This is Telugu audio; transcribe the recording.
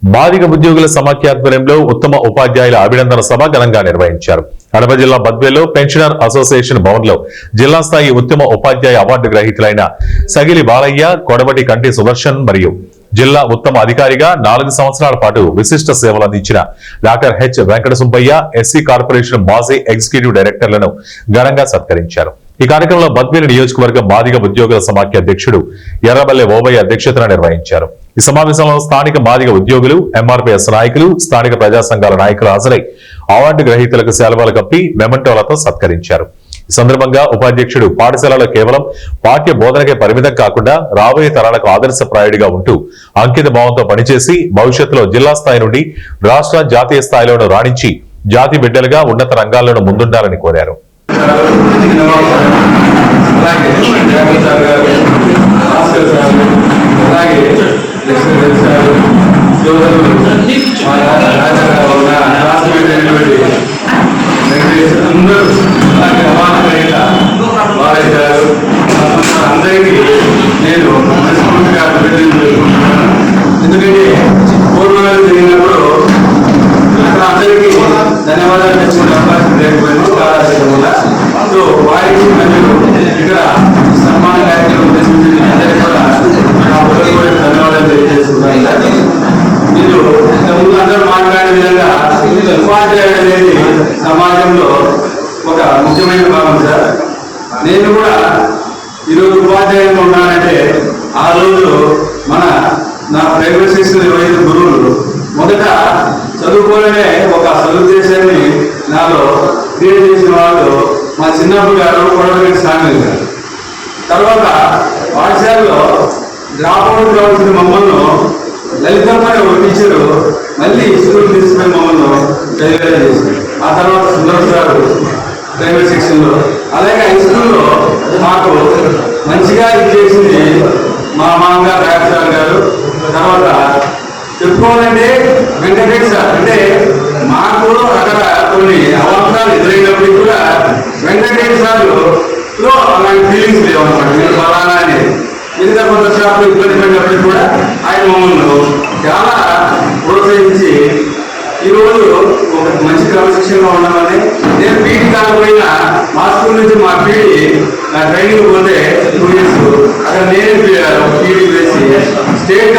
బాధిక ఉద్యోగుల సమాఖ్య ఆధ్వర్యంలో ఉత్తమ ఉపాధ్యాయుల అభినందన సభ ఘనంగా నిర్వహించారు. కడప జిల్లా బద్వేలో పెన్షనర్ అసోసియేషన్ భవన్లో జిల్లా స్థాయి ఉత్తమ ఉపాధ్యాయ అవార్డు గ్రహీతలైన సగిలి బాలయ్య, కొడవటి కంటి సుదర్శన్ మరియు జిల్లా ఉత్తమ అధికారిగా 4 సంవత్సరాల పాటు విశిష్ట సేవలు అందించిన doctor H Venkata Subbaiah, SC corporation మాజీ ఎగ్జిక్యూటివ్ డైరెక్టర్లను ఘనంగా సత్కరించారు. ఈ కార్యక్రమంలో బద్వేలు నియోజకవర్గం బాధిక ఉద్యోగుల సమాఖ్య అధ్యక్షుడు ఎర్రబల్లె ఓబయ్య అధ్యక్షతన నిర్వహించారు. ఈ సమావేశంలో స్థానిక బాధిక ఉద్యోగులు, ఎంఆర్పీఎస్ నాయకులు, స్థానిక ప్రజా సంఘాల నాయకులు హాజరై అవార్డు గ్రహీతలకు శాలువాలు కప్పి మెమంటోలతో సత్కరించారు. ఈ సందర్భంగా ఉపాధ్యక్షుడు పాఠశాలలో కేవలం పాఠ్య బోధనకే పరిమితం కాకుండా రాబోయే తరాలకు ఆదర్శప్రాయుడిగా ఉంటూ అంకిత భావంతో పనిచేసి భవిష్యత్తులో జిల్లా స్థాయి నుండి రాష్ట్ర, జాతీయ స్థాయిలోనూ రాణించి జాతి బిడ్డలుగా ఉన్నత రంగాల్లోనూ ముందుండాలని కోరారు. అందరికీ నేను మనస్ఫూర్తిగా అభినందించుకుంటున్నాను. ఎందుకంటే పూర్వగాలు జరిగినప్పుడు అక్కడ అందరికీ ధన్యవాదాలు తెచ్చుకునే అవకాశం లేకపోయింది వల్ల. సో వారికి మరియు ఇక్కడ సన్మాన కార్యక్రమం ఉద్దేశించి అందరికీ కూడా ధన్యవాదాలు తెలియజేస్తున్నాను. మీరు ఇంతకుముందు అందరూ మాట్లాడే విధంగా ఉపాధ్యాయుడు అనేది సమాజంలో ఒక ముఖ్యమైన భాగం సార్. నేను కూడా ఈరోజు ఉపాధ్యాయులు ఉన్నానంటే ఆ రోజు నా ప్రైవేట్ సెక్షన్ 25 గురువులు మొదట చదువుకోవాలనే ఒక సదుద్దేశాన్ని నాలో క్రియేట్ చేసిన వాళ్ళు మా చిన్నప్పుడు గారు కొడవటి సాంగల్ గారు. తర్వాత పాఠశాలలో డ్రాప్అవుట్ కావాల్సిన మమ్మల్ని లలితమ్మని ఒక టీచరు మళ్ళీ స్కూల్ తీసుకుని మమ్మల్ని డెలివరీ చేశారు. ఆ తర్వాత సుందర్ గారు ప్రైవేట్ సెక్షన్లో, అలాగే హై స్కూల్లో మాకు మంచిగా చేసింది మా మామగారు రాజసార్ గారు. తర్వాత చెప్పుకోవాలంటే వెంకటేష్ సార్. అంటే మాకు అక్కడ కొన్ని అవసరాలు ఎదురైనప్పటికీ కూడా వెంకటేష్ సార్లో అలాంటి ఫీలింగ్స్ లేవన్నమాట. మీరు ఫలానా అని మిగతా కొంత షాపులు ఇబ్బంది పడినప్పటికీ కూడా ఆయన మమ్మల్ని చాలా ప్రోత్సహించి ఈరోజు ఒక మంచి క్రమశిక్షణలో ఉండమని. నేను పీటీ కాకపోయినా మా స్కూల్ నుంచి మా పీటీ ట్రైనింగ్ పోతే 2 years అక్కడ నేను పీటీ వేసి స్టేట్